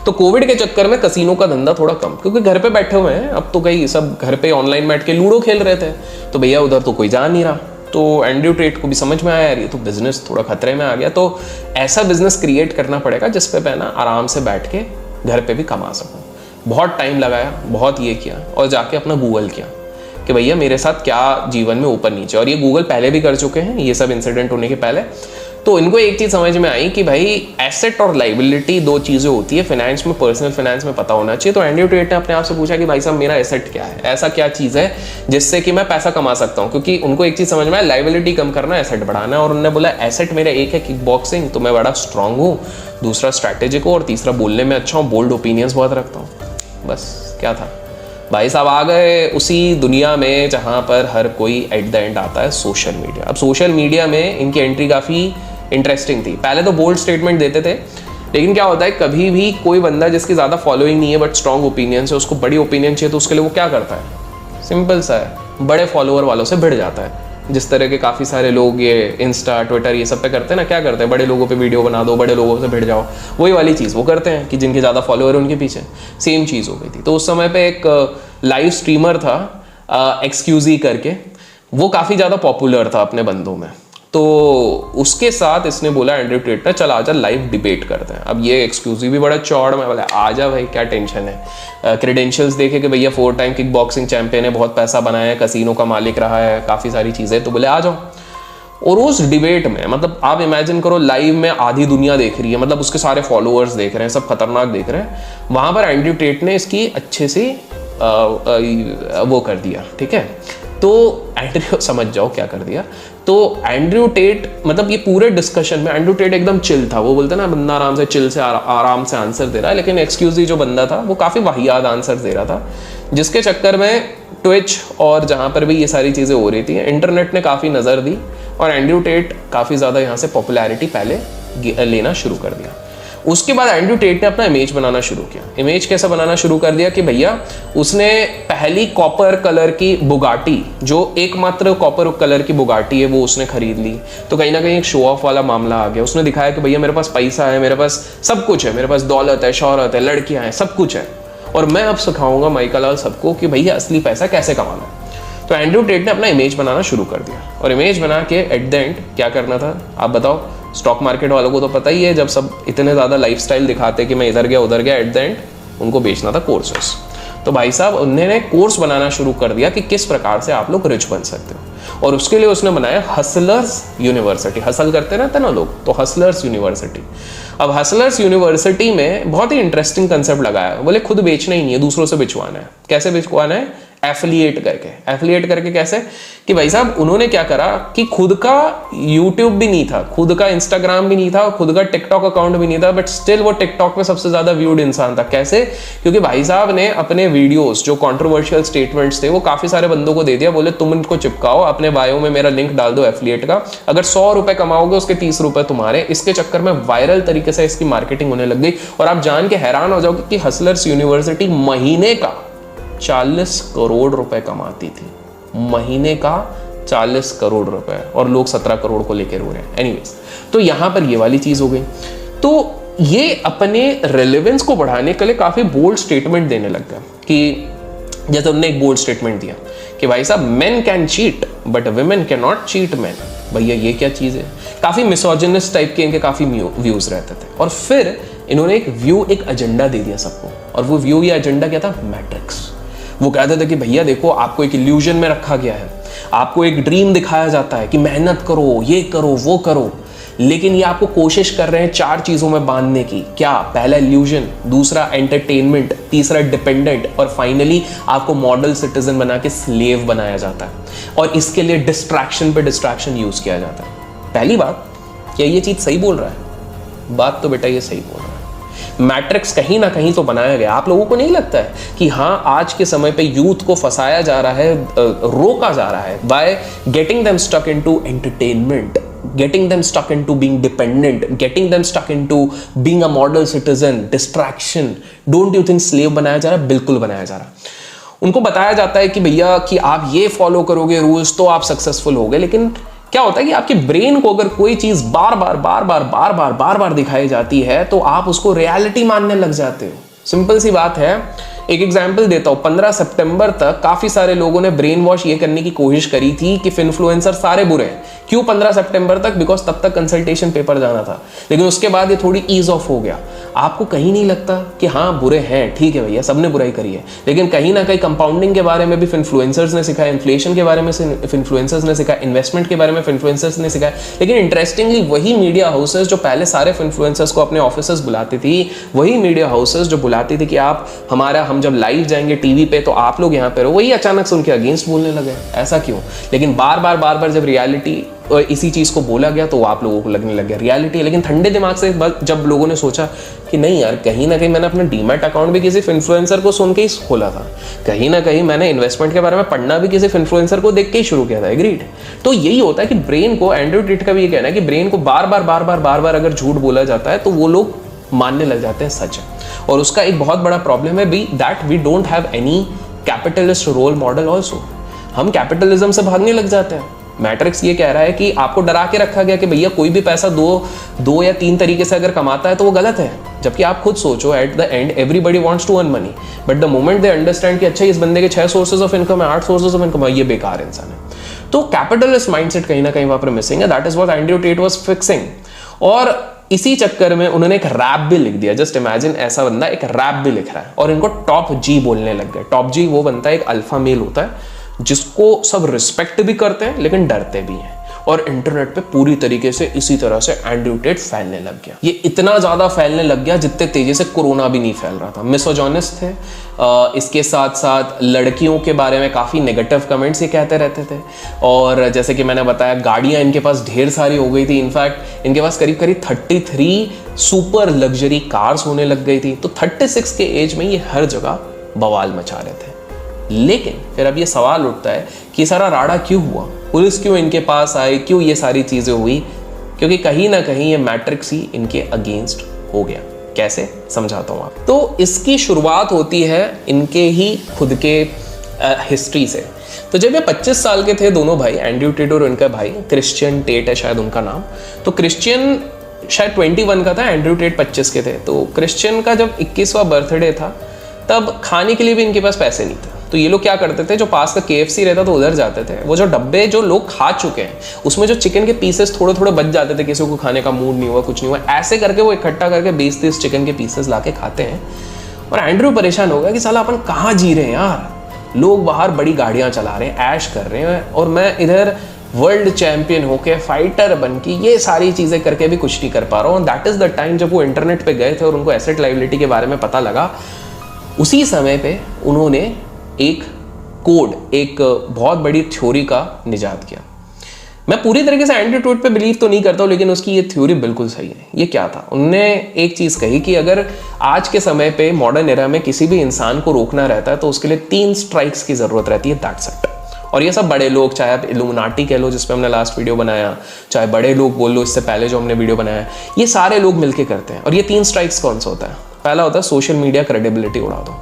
तो कोविड के चक्कर में कसिनो का धंधा थोड़ा कम, क्योंकि घर पे बैठे हुए हैं, अब तो कई सब घर पे ऑनलाइन बैठ के लूडो खेल रहे थे, तो भैया उधर तो कोई जा नहीं रहा। तो एंड्रयू टेट को भी समझ में आया यार ये तो बिजनेस थोड़ा खतरे में आ गया, तो ऐसा बिजनेस क्रिएट करना पड़ेगा जिसपे मैं ना आराम से बैठ के घर पे भी कमा सकूँ। बहुत टाइम लगाया, बहुत ये किया, और जाके अपना गूगल किया कि भैया मेरे साथ क्या जीवन में ऊपर नीचे, और ये गूगल पहले भी कर चुके हैं ये सब इंसिडेंट होने के पहले। तो इनको एक चीज़ समझ में आई कि भाई एसेट और लाइबिलिटी दो चीज़ें होती है फाइनेंस में, पर्सनल फाइनेंस में पता होना चाहिए। तो एंड्रयू टेट ने अपने आप से पूछा कि भाई साहब मेरा एसेट क्या है, ऐसा क्या चीज़ है जिससे कि मैं पैसा कमा सकता हूँ, क्योंकि उनको एक चीज़ समझ में आया लाइबिलिटी कम करना, एसेट बढ़ाना। और उन्होंने बोला एसेट मेरा एक है किक बॉक्सिंग, तो मैं बड़ा स्ट्रांग हूँ, दूसरा स्ट्रैटेजिक हूँ, और तीसरा बोलने में अच्छा हूँ, बोल्ड ओपिनियंस बहुत रखता हूँ। बस क्या था भाई साहब, आ गए उसी दुनिया में जहाँ पर हर कोई एट द एंड आता है सोशल मीडिया। अब सोशल मीडिया में इनकी एंट्री काफ़ी इंटरेस्टिंग थी। पहले तो बोल्ड स्टेटमेंट देते थे, लेकिन क्या होता है कभी भी कोई बंदा जिसकी ज़्यादा फॉलोइंग नहीं है बट स्ट्रॉन्ग ओपिनियन है, उसको बड़ी ओपिनियन चाहिए, तो उसके लिए वो क्या करता है, सिंपल सा है, बड़े फॉलोअर वालों से भिड़ जाता है। जिस तरह के काफ़ी सारे लोग ये इंस्टा ट्विटर ये सब पे करते हैं ना, क्या करते हैं, बड़े लोगों पे वीडियो बना दो, बड़े लोगों से भिड़ जाओ, वही वाली चीज़ वो करते हैं कि जिनके ज़्यादा फॉलोअर उनके पीछे। सेम चीज़ हो गई थी। तो उस समय पे एक लाइव स्ट्रीमर था एक्सक्यूजी करके, वो काफ़ी ज़्यादा पॉपुलर था अपने बंदों में। तो उसके साथ इसने बोला एंड्रयू टेट ने चल आजा लाइव डिबेट करते हैं। अब ये एक्सक्यूजिव भी बड़ा चौड़ में बोला आजा भाई क्या टेंशन है, क्रेडेंशियल्स देखे कि भैया 4 टाइम किक बॉक्सिंग चैंपियन है, बहुत पैसा बनाया है, कसिनो का मालिक रहा है, काफ़ी सारी चीज़ें, तो बोले आ जाओ। और उस डिबेट में मतलब आप इमेजिन करो लाइव में आधी दुनिया देख रही है, मतलब उसके सारे फॉलोअर्स देख रहे हैं, सब खतरनाक देख रहे हैं। वहाँ पर एंड्रयू टेट ने इसकी अच्छे से वो कर दिया, ठीक है। तो एंड्रयू समझ जाओ क्या कर दिया। तो एंड्रयू टेट मतलब ये पूरे डिस्कशन में एंड्रयू टेट एकदम चिल था। वो बोलते ना बंदा आराम से चिल से आराम से आंसर दे रहा है, लेकिन एक्सक्यूजी जो बंदा था वो काफ़ी वाहियात आंसर दे रहा था, जिसके चक्कर में ट्विच और जहाँ पर भी ये सारी चीज़ें हो रही थी इंटरनेट ने काफ़ी नज़र दी और एंड्रयू टेट काफ़ी ज़्यादा यहाँ से पॉपुलैरिटी पहले लेना शुरू कर दिया। उसके बाद एंड्रयू टेट ने अपना इमेज बनाना शुरू किया। इमेज कैसा बनाना शुरू कर दिया कि भैया उसने पहली कॉपर कलर की बुगाटी, जो एकमात्र कॉपर कलर की बुगाटी है, वो उसने खरीद ली। तो कहीं ना कहीं एक शो ऑफ वाला मामला आ गया। उसने दिखाया कि भैया मेरे पास पैसा है, मेरे पास सब कुछ है, मेरे पास दौलत है, शौहरत है, लड़कियां हैं, सब कुछ है, और मैं अब सिखाऊंगा माइकल लाल सबको कि भैया असली पैसा कैसे कमाना है। तो एंड्रयू टेट ने अपना इमेज बनाना शुरू कर दिया, और इमेज बना के एट द एंड क्या करना था आप बताओ। स्टॉक मार्केट वालों को तो पता ही है, जब सब इतने ज़्यादा लाइफस्टाइल दिखाते कि मैं इधर गया उधर गया, एट द एंड उनको बेचना था कोर्सेस। तो भाई साहब उन्होंने कोर्स बनाना शुरू कर दिया कि किस प्रकार से आप लोग रिच बन सकते हो, और उसके लिए उसने बनाया हसलर्स यूनिवर्सिटी। हसल करते रहते ना लोग, तो हसलर्स यूनिवर्सिटी। अब हसलर्स यूनिवर्सिटी में बहुत ही इंटरेस्टिंग कंसेप्ट लगाया। बोले खुद बेचना ही नहीं है, दूसरों से बिचवाना है। कैसे बिचवाना है? एफिलिएट करके। एफिलिएट करके कैसे कि भाई साहब उन्होंने क्या करा कि खुद का यूट्यूब भी नहीं था, खुद का इंस्टाग्राम भी नहीं था, खुद का टिकटॉक अकाउंट भी नहीं था, बट स्टिल वो टिकटॉक पे सबसे ज्यादा व्यूड इंसान था। कैसे? क्योंकि भाई साहब ने अपने वीडियोस जो कंट्रोवर्शियल स्टेटमेंट्स थे वो काफी सारे बंदों को दे दिया। बोले तुम इनको चिपकाओ, अपने बायो में मेरा लिंक डाल दो एफिलिएट का, अगर 100 रुपए कमाओगे उसके 30 रुपए तुम्हारे। इसके चक्कर में वायरल तरीके से इसकी मार्केटिंग होने लग गई, और आप जान के हैरान हो जाओगे कि हसलर्स यूनिवर्सिटी महीने का 40 करोड़ रुपए कमाती थी। महीने का 40 करोड़ रुपए, और लोग 17 करोड़ को लेकर रो रहे हैं। एनीवेज, तो यहां पर ये वाली चीज हो गई। तो ये अपने रेलेवेंस को बढ़ाने के लिए काफी बोल्ड स्टेटमेंट देने लग गया कि जैसे उन्होंने एक बोल्ड स्टेटमेंट दिया कि भाई साहब main can cheat but women can not cheat man. भैया ये क्या चीज है? काफी मिसोजिनिस्ट टाइप के इनके काफी व्यूज रहते थे। और फिर इन्होंने एक एजेंडा दे दिया सबको, और वो व्यू या एजेंडा क्या था? मैट्रिक्स। वो कहते थे कि भैया देखो आपको एक इल्यूजन में रखा गया है, आपको एक ड्रीम दिखाया जाता है कि मेहनत करो, ये करो, वो करो, लेकिन ये आपको कोशिश कर रहे हैं 4 चीजों में बांधने की। क्या? पहला इल्यूजन, दूसरा एंटरटेनमेंट, तीसरा डिपेंडेंट, और फाइनली आपको मॉडल सिटीजन बना के स्लेव बनाया जाता है, और इसके लिए डिस्ट्रैक्शन पे डिस्ट्रैक्शन यूज किया जाता है। पहली बात, क्या ये चीज सही बोल रहा है? बात तो बेटा ये सही बोल रहा है। मैट्रिक्स कहीं ना कहीं तो बनाया गया। आप लोगों को नहीं लगता है कि हाँ आज के समय पे यूथ को फंसाया जा रहा है, रोका जा रहा है by getting them stuck into entertainment, getting them stuck into being dependent, getting them stuck into being a model citizen, distraction. Don't you think slave बनाया जा रहा है? बिल्कुल बनाया जा रहा है। उनको बताया जाता है कि भैया कि आप ये फॉलो करोगे रूल्स तो आप सक्सेसफुल होगे, लेकिन क्या होता है कि आपके ब्रेन को अगर कोई चीज बार बार दिखाई जाती है तो आप उसको रियलिटी मानने लग जाते हो। सिंपल सी बात है, एक एग्जाम्पल देता हूं। 15 सितंबर तक काफी सारे लोगों ने ब्रेन वॉश ये करने की कोशिश करी थी कि इन्फ्लुएंसर सारे बुरे हैं। क्यों 15 सितंबर तक? बिकॉज तब तक कंसल्टेशन पेपर जाना था, लेकिन उसके बाद ये थोड़ी ईज ऑफ हो गया। आपको कहीं नहीं लगता कि हाँ बुरे हैं, ठीक है भैया सबने बुराई करी है, लेकिन कहीं ना कहीं कंपाउंडिंग के बारे में भी इन्फ्लुएंसर्स ने सिखाया, इन्फ्लेशन के बारे में इन्फ्लुएंसर्स ने सिखाया, इन्वेस्टमेंट के बारे में इन्फ्लुएंसर्स ने सिखाया। लेकिन इंटरेस्टिंगली वही मीडिया हाउसेस जो पहले सारे इन्फ्लुएंसर्स को अपने ऑफिसेस बुलाती थी, वही मीडिया हाउसेस जो बुलाती थी कि आप हम जब लाइव जाएंगे टीवी पे तो आप लोग यहाँ पे रहो, वही अचानक से उनके अगेंस्ट बोलने लगे। ऐसा क्यों? लेकिन बार बार जब रियलिटी इसी चीज को बोला गया तो आप लोगों को लगने लग गया रियलिटी। लेकिन ठंडे दिमाग से जब लोगों ने सोचा कि नहीं यार, कहीं ना कहीं मैंने अपना डीमैट अकाउंट भी किसी इन्फ्लुएंसर को सुन के ही खोला था, कहीं ना कहीं मैंने इन्वेस्टमेंट के बारे में पढ़ना भी किसी इन्फ्लुएंसर को देख के ही शुरू किया था। एग्रीड? तो यही होता है कि ब्रेन को, एंड्रयू टेट का भी ये कहना है कि ब्रेन को बार बार अगर झूठ बोला जाता है तो वो लोग मानने लग जाते हैं सच है। और उसका एक बहुत बड़ा प्रॉब्लम है भी that we don't have any capitalist role model also. हम कैपिटलिज्म से भागने लग जाते हैं। मैट्रिक्स ये कह रहा है कि आपको डरा के रखा गया कि भैया कोई भी पैसा दो या तीन तरीके से अगर कमाता है तो वो गलत है, जबकि आप खुद सोचो at the end everybody wants to earn money, but the moment they understand कि अच्छा इस बंदे के 6 सोर्सेज ऑफ इनकम है, 8 सोर्सेज ऑफ इनकम है, ये बेकार इंसान है। तो कैपिटलिस्ट माइंडसेट कहीं ना कहीं वहां पर मिसिंग है। That is what Andrew Tate was fixing. और इसी चक्कर में उन्होंने एक रैप भी लिख दिया। जस्ट इमेजिन, ऐसा बंदा एक रैप भी लिख रहा है और इनको टॉप जी बोलने लग गए। टॉप जी वो बनता है, एक अल्फा मेल होता है जिसको सब रिस्पेक्ट भी करते हैं लेकिन डरते भी हैं। और इंटरनेट पे पूरी तरीके से इसी तरह से एंड्रयू टेट फैलने लग गया। ये इतना ज्यादा फैलने लग गया जितने तेजी से कोरोना भी नहीं फैल रहा था। मिसोजोनिस्ट थे, इसके साथ साथ लड़कियों के बारे में काफी नेगेटिव कमेंट्स ये कहते रहते थे। और जैसे कि मैंने बताया, गाड़ियां इनके पास ढेर सारी हो गई थी। इनफैक्ट इनके पास करीब 33 सुपर लग्जरी कार्स होने लग गई थी। तो 36 के एज में ये हर जगह बवाल मचा रहे थे। लेकिन फिर अब ये सवाल उठता है कि सारा राड़ा क्यों हुआ, पुलिस क्यों इनके पास आई, क्यों ये सारी चीजें हुई? क्योंकि कहीं ना कहीं ये मैट्रिक्स ही इनके अगेंस्ट हो गया। कैसे, समझाता हूं आप। तो इसकी शुरुआत होती है इनके ही खुद के हिस्ट्री से। तो जब ये 25 साल के थे दोनों भाई, एंड्रयू टेट और उनका भाई क्रिश्चियन टेट है शायद उनका नाम। तो क्रिश्चियन शायद 21 का था, एंड्रयू टेट 25 के थे। तो क्रिश्चियन का जब 21वां बर्थडे था तब खाने के लिए भी इनके पास पैसे नहीं थे। तो ये लोग क्या करते थे, जो पास का KFC रहता तो उधर जाते थे। वो जो डब्बे जो लोग खा चुके हैं उसमें जो चिकन के पीसेस थोड़े थोड़े बच जाते थे, किसी को खाने का मूड नहीं हुआ, कुछ नहीं हुआ, ऐसे करके वो इकट्ठा करके 20-30 चिकन के पीसेस लाके खाते हैं। और एंड्रयू परेशान हो गया कि साला अपन कहाँ जी रहे हैं यार, लोग बाहर बड़ी गाड़ियां चला रहे हैं, ऐश कर रहे हैं, और मैं इधर वर्ल्ड चैंपियन होके, फाइटर बन के ये सारी चीजें करके भी कुछ नहीं कर पा रहा हूँ। दैट इज द टाइम जब वो इंटरनेट पे गए थे और उनको एसेट लायबिलिटी के बारे में पता लगा। उसी समय पे उन्होंने एक बहुत बड़ी थ्योरी का निजात किया। मैं पूरी तरीके से एंड्रयू टेट पे बिलीव तो नहीं करता हूँ, लेकिन उसकी ये थ्योरी बिल्कुल सही है। ये क्या था, उन्होंने एक चीज कही कि अगर आज के समय पे मॉडर्न एरा में किसी भी इंसान को रोकना रहता है तो उसके लिए 3 स्ट्राइक्स की जरूरत रहती है, दैट्स इट। और ये सब बड़े लोग, चाहे आप इल्यूमिनाटी कह लो जिस पे हमने लास्ट वीडियो बनाया, चाहे बड़े लोग बोल लो इससे पहले जो हमने वीडियो बनाया, ये सारे लोग मिलके करते हैं। और ये 3 स्ट्राइक्स कौन सा होता है? पहला होता है सोशल मीडिया क्रेडिबिलिटी उड़ा दो।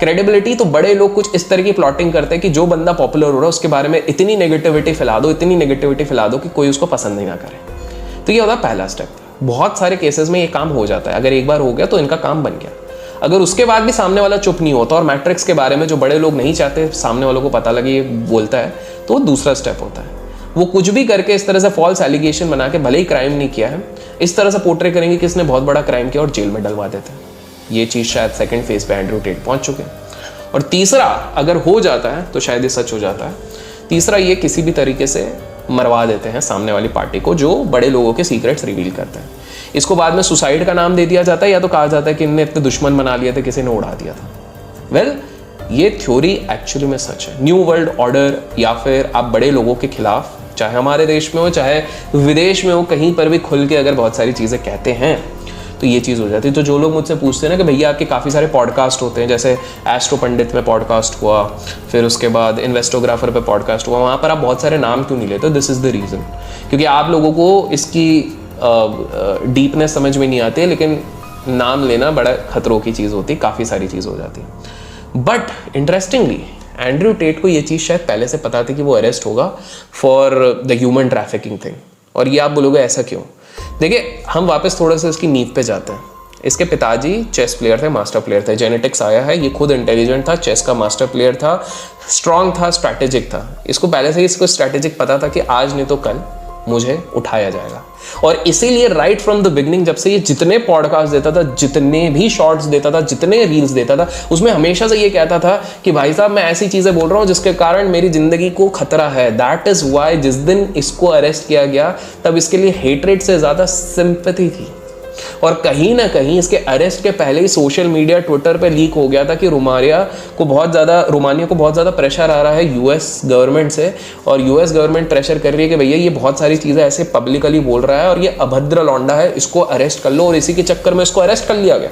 क्रेडिबिलिटी तो बड़े लोग कुछ इस तरह की प्लॉटिंग करते हैं कि जो बंदा पॉपुलर हो रहा है उसके बारे में इतनी नेगेटिविटी फैला दो कि कोई उसको पसंद ही ना करे। तो ये होता है पहला स्टेप। बहुत सारे केसेस में ये काम हो जाता है। अगर एक बार हो गया तो इनका काम बन गया। अगर उसके बाद भी सामने वाला चुप नहीं होता और मैट्रिक्स के बारे में जो बड़े लोग नहीं चाहते सामने वालों को पता लगे ये बोलता है, तो वो दूसरा स्टेप होता है। वो कुछ भी करके इस तरह से फॉल्स एलिगेशन बना के, भले ही क्राइम नहीं किया है, इस तरह से पोर्ट्रे करेंगे कि इसने बहुत बड़ा क्राइम किया और जेल में डलवा देते हैं। ये चीज़ शायद सेकंड फेज पे एंड्रयू टेट पहुंच चुके हैं। और तीसरा अगर हो जाता है तो शायद ये सच हो जाता है। तीसरा, ये किसी भी तरीके से मरवा देते हैं सामने वाली पार्टी को जो बड़े लोगों के सीक्रेट्स रिवील करते हैं। इसको बाद में सुसाइड का नाम दे दिया जाता है, या तो कहा जाता है कि इनने इतने दुश्मन बना लिए थे, किसी ने उड़ा दिया था। वेल, ये थ्योरी एक्चुअली में सच है। न्यू वर्ल्ड ऑर्डर या फिर आप बड़े लोगों के खिलाफ, चाहे हमारे देश में हो चाहे विदेश में हो, कहीं पर भी खुल के अगर बहुत सारी चीज़ें कहते हैं तो ये चीज़ हो जाती है। तो जो लोग मुझसे पूछते हैं ना कि भैया आपके काफ़ी सारे पॉडकास्ट होते हैं, जैसे एस्ट्रो पंडित में पॉडकास्ट हुआ, फिर उसके बाद इन्वेस्टोग्राफर पे पॉडकास्ट हुआ, वहाँ पर आप बहुत सारे नाम क्यों नहीं लेते? दिस इज़ द रीज़न, क्योंकि आप लोगों को इसकी डीपनेस समझ में नहीं आती है, लेकिन नाम लेना बड़ा खतरों की चीज़ होती है, काफ़ी सारी चीज़ हो जाती है। बट इंटरेस्टिंगली एंड्रयू टेट को ये चीज़ शायद पहले से पता थी कि वो अरेस्ट होगा for the human trafficking thing. और ये आप बोलोगे ऐसा क्यों? देखिए, हम वापस थोड़ा सा इसकी नींव पे जाते हैं। इसके पिताजी चेस प्लेयर थे, मास्टर प्लेयर थे, जेनेटिक्स आया है, ये खुद इंटेलिजेंट था, चेस का मास्टर प्लेयर था, स्ट्रांग था, स्ट्रैटेजिक था। इसको पहले से ही इसको स्ट्रैटेजिक पता था कि आज नहीं तो कल मुझे उठाया जाएगा। और इसीलिए राइट फ्रॉम द बिगनिंग जब से ये जितने पॉडकास्ट देता था, जितने भी शॉर्ट्स देता था, जितने रील्स देता था, उसमें हमेशा से ये कहता था कि भाई साहब मैं ऐसी चीजें बोल रहा हूं जिसके कारण मेरी जिंदगी को खतरा है। दैट इज वाई जिस दिन इसको अरेस्ट किया गया तब इसके लिए हेटरेट से ज्यादा सिंपैथी थी। और कहीं ना कहीं इसके अरेस्ट के पहले ही सोशल मीडिया ट्विटर पे लीक हो गया था कि रोमानिया को बहुत ज़्यादा प्रेशर आ रहा है यूएस गवर्नमेंट से, और यूएस गवर्नमेंट प्रेशर कर रही है कि भैया ये बहुत सारी चीज़ें ऐसे पब्लिकली बोल रहा है और ये अभद्र लौंडा है, इसको अरेस्ट कर लो, और इसी के चक्कर में इसको अरेस्ट कर लिया गया।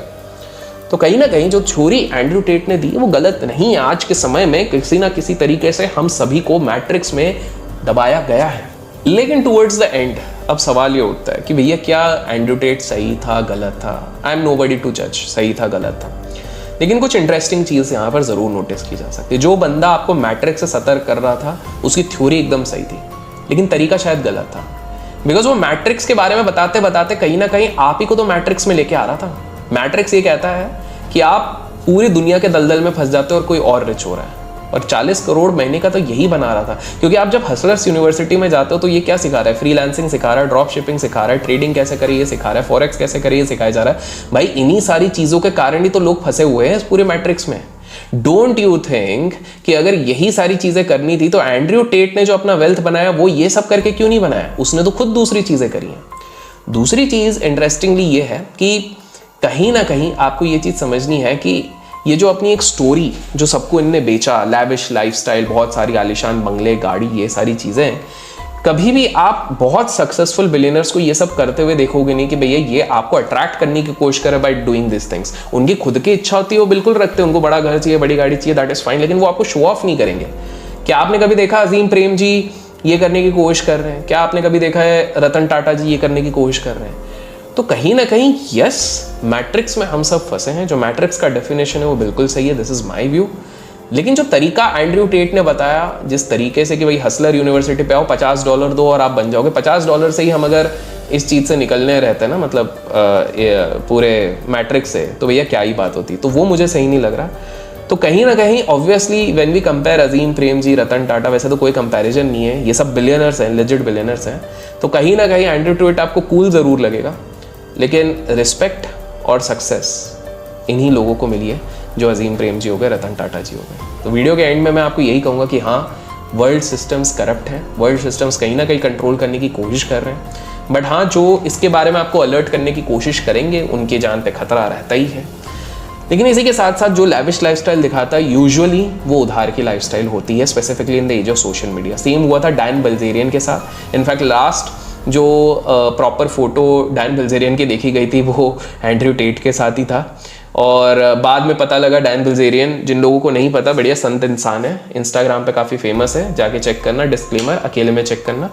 तो कहीं ना कहीं जो थ्योरी एंड्रयू टेट ने दी वो गलत नहीं है। आज के समय में किसी ना किसी तरीके से हम सभी को मैट्रिक्स में दबाया गया है। लेकिन टुवर्ड्स द एंड अब सवाल ये उठता है कि भैया क्या एंड्रयू टेट सही था, गलत था? आई एम नोबडी टू जज सही था, गलत था। लेकिन कुछ इंटरेस्टिंग चीज़ यहाँ पर ज़रूर नोटिस की जा सकती है। जो बंदा आपको मैट्रिक्स से सतर्क कर रहा था उसकी थ्योरी एकदम सही थी, लेकिन तरीका शायद गलत था। बिकॉज वो मैट्रिक्स के बारे में बताते बताते कहीं ना कहीं आप ही को तो मैट्रिक्स में लेके आ रहा था। मैट्रिक्स ये कहता है कि आप पूरी दुनिया के दलदल में फंस जाते हो और कोई और रिच हो रहा है, और 40 करोड़ महीने का तो यही बना रहा था। क्योंकि आप जब हसलर्स यूनिवर्सिटी में जाते हो तो ये क्या सिखा रहा है? फ्रीलांसिंग सिखा रहा है, ड्रॉप शिपिंग सिखा रहा है, ट्रेडिंग कैसे करे ये सिखा रहा है, फॉरेक्स कैसे करे ये सिखाया जा रहा है। भाई इन्हीं सारी चीज़ों के कारण ही तो लोग फंसे हुए हैं इस पूरे मैट्रिक्स में। डोंट यू थिंक कि अगर यही सारी चीज़ें करनी थी तो एंड्रयू टेट ने जो अपना वेल्थ बनाया वो ये सब करके क्यों नहीं बनाया? उसने तो खुद दूसरी चीज़ें करी हैं। दूसरी चीज़ इंटरेस्टिंगली ये है कि कहीं ना कहीं आपको ये चीज़ समझनी है कि ये जो अपनी एक स्टोरी जो सबको इनने बेचा, लैविश लाइफस्टाइल, बहुत सारी आलिशान बंगले, गाड़ी, ये सारी चीज़ें, कभी भी आप बहुत सक्सेसफुल बिलियनर्स को ये सब करते हुए देखोगे नहीं कि भैया ये आपको अट्रैक्ट करने की कोशिश करे बाय डूइंग दिस थिंग्स। उनकी खुद की इच्छा होती है, वो बिल्कुल रखते हैं, उनको बड़ा घर चाहिए, बड़ी गाड़ी चाहिए, दैट इज फाइन, लेकिन वो आपको शो ऑफ नहीं करेंगे। क्या आपने कभी देखा अजीम प्रेम जी ये करने की कोशिश कर रहे हैं? क्या आपने कभी देखा है रतन टाटा जी ये करने की कोशिश कर रहे हैं? तो कहीं ना कहीं यस, मैट्रिक्स में हम सब फंसे हैं। जो मैट्रिक्स का डेफिनेशन है वो बिल्कुल सही है, दिस इज माय व्यू। लेकिन जो तरीका एंड्रयू टेट ने बताया, जिस तरीके से कि भाई हसलर यूनिवर्सिटी पे आओ, $50 दो और आप बन जाओगे, $50 से ही हम अगर इस चीज़ से निकलने रहते हैं ना, मतलब पूरे मैट्रिक्स से, तो भैया क्या ही बात होती। तो वो मुझे सही नहीं लग रहा। तो कहीं ना कहीं ऑब्वियसली व्हेन वी कंपेयर अजीम प्रेम जी, रतन टाटा, वैसे तो कोई कंपैरिजन नहीं है, ये सब बिलियनर्स हैं, लेजिट बिलियनर्स हैं। तो कहीं ना कहीं एंड्रयू टेट आपको कूल ज़रूर लगेगा, लेकिन रिस्पेक्ट और सक्सेस इन्हीं लोगों को मिली है जो अजीम प्रेम जी हो गए, रतन टाटा जी हो गए। तो वीडियो के एंड में मैं आपको यही कहूँगा कि हाँ, वर्ल्ड सिस्टम्स करप्ट हैं, वर्ल्ड सिस्टम्स कहीं ना कहीं कंट्रोल करने की कोशिश कर रहे हैं, बट हाँ, जो इसके बारे में आपको अलर्ट करने की कोशिश करेंगे उनकी जान पे खतरा रहता ही है। लेकिन इसी के साथ साथ जो लैविश लाइफस्टाइल दिखाता है यूजुअली वो उधार की लाइफस्टाइल होती है, specifically in the age of social media. Same हुआ था डैन बिल्जेरियन के साथ। इनफैक्ट लास्ट जो प्रॉपर फोटो डैन बिल्जेरियन की देखी गई थी वो एंड्रयू टेट के साथ ही था, और बाद में पता लगा डैन बिल्जेरियन, जिन लोगों को नहीं पता, बढ़िया संत इंसान है, इंस्टाग्राम पे काफ़ी फेमस है, जाके चेक करना, डिस्क्लेमर अकेले में चेक करना।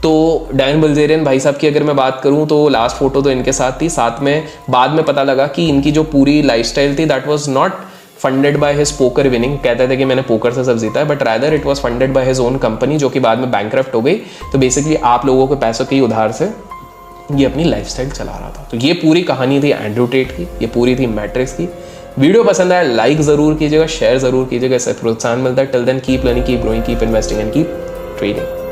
तो डैन बिल्जेरियन भाई साहब की अगर मैं बात करूं तो लास्ट फोटो तो इनके साथ थी, साथ में बाद में पता लगा कि इनकी जो पूरी लाइफस्टाइल थी that was not funded by his poker winning. कहते थे कि मैंने पोकर से सब जीता है, but rather it was funded by his own company, जो कि बाद में बैंकरप्ट हो गई। तो बेसिकली आप लोगों के पैसों के उधार से ये अपनी लाइफस्टाइल चला रहा था। तो ये पूरी कहानी थी एंड्रयू टेट की, ये पूरी थी मैट्रिक्स की। वीडियो पसंद आया लाइक ज़रूर कीजिएगा, शेयर ज़रूर कीजिएगा, इससे प्रोत्साहन मिलता है। Till then keep learning, keep growing, keep investing and keep trading.